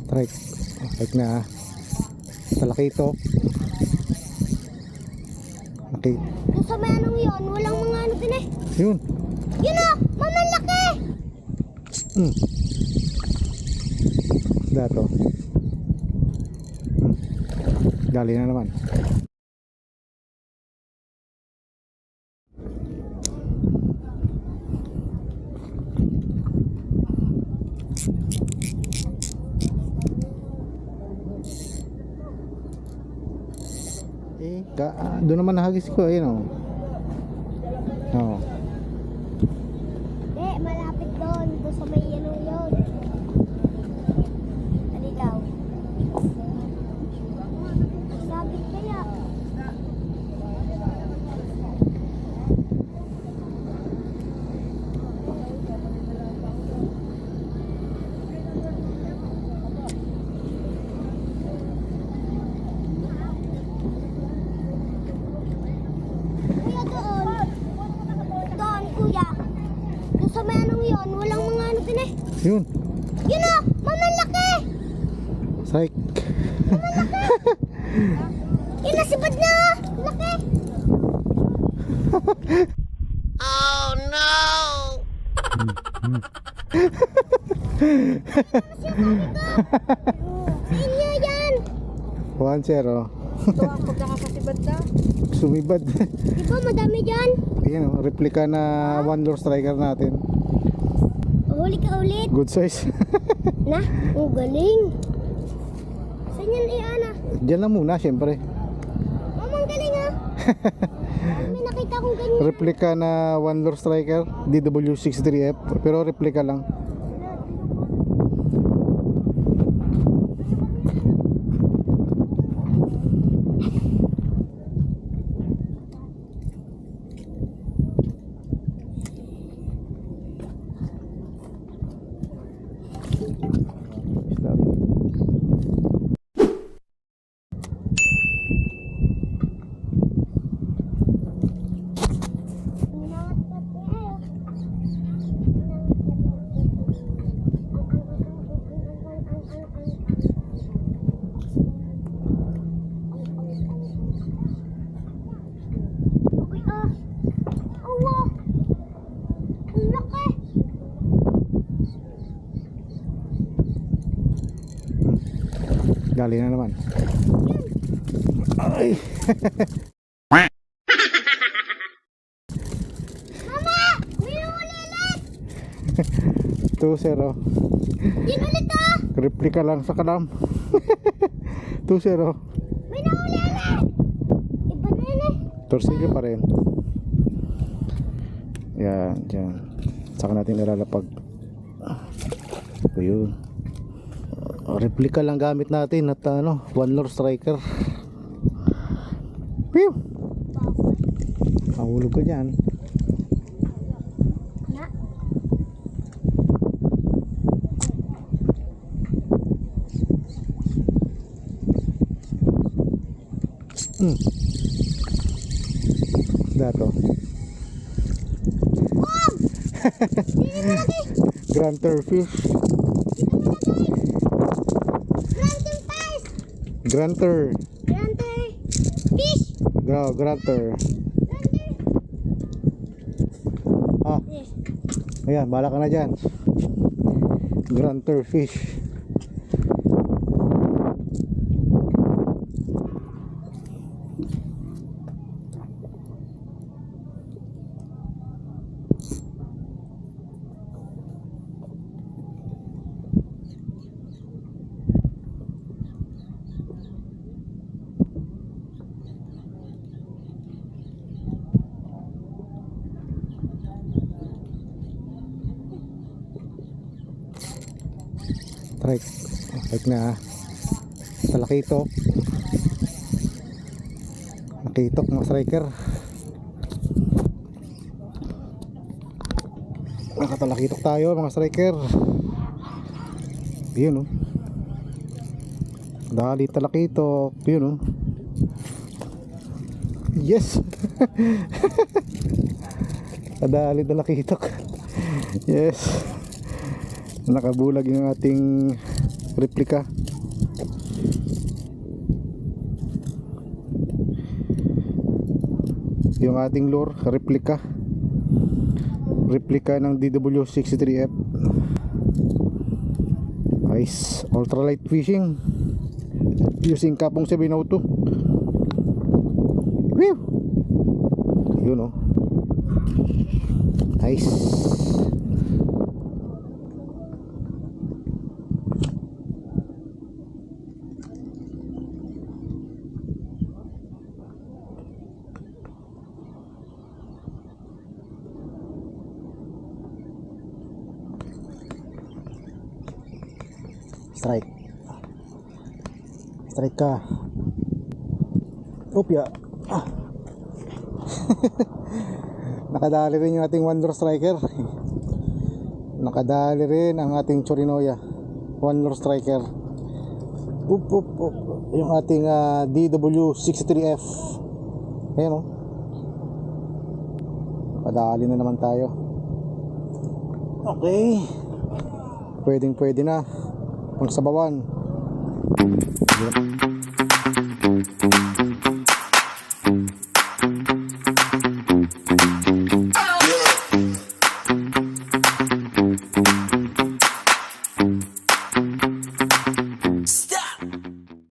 Strike. Strike na. Talaki ito. Okay. Kung sa may anong yun, walang mga ano din eh. Yun. Yun o! Mamalaki! Dato. Gali na naman. Doon naman nahagis ko. Ayun o. Oo. Malapit doon. Doon sa may ano yun. Halikaw. Sabit kaya. Kuya doon. Doon kuya. Doon sa may anong yun, walang mga ano din eh. Yun. Yun o! Mamalaki! Strike. Mamalaki! Yun na, sibad na! Laki! Oh no! Sa inyo yan! 1-0. Ito ang pagkakasibad na. Sumibad. Di ba madami dyan? Ayan o. Replika na one lure striker natin. Huli ka ulit. Good size. Na, ang galing. Saan yan Ana? Diyan lang muna syempre. Mamang galing ha. May nakita kong ganyan. Replika na one lure striker DW63F. Pero replika lang. Gali na naman. Ay. Mama! May huli ulit! 2-0. Yun ulit ah! Replika lang sa kalam. 2-0. May nahuli ulit! Iba na yun eh. Torsige pa rin. Yan, dyan. Saka natin ilalapag. So yun. Replika lang gamit natin at one lure striker. Pew! Mahulog ka dyan. Na? Dato. Wow! Hindi malaki! Granter fish. Granting fish! Granter. Granting fish! Granter. Ah, Yes. ayan, bala ka na dyan. Granter fish. Strike. Strike na. Talakitok. Nakitok mga striker. Nakatalakitok tayo mga striker. Yun oh. Dali talakitok. Yun oh. Yes. Kadali na nakitok. Yes. Nakabulag yung ating replika. Yung ating lure, replika. Replika ng DW63F. Nice. Ultralight fishing using Kapong 702. Whew! Yun oh. Nice. Strike. Strike ka. Opya. Nakadali rin yung ating one lure striker. Nakadali rin ang ating Chorinoya one lure striker. Up. Yung ating DW63F. Ayan o. Nakadali na naman tayo. Okay. Pwede na pang sabawan.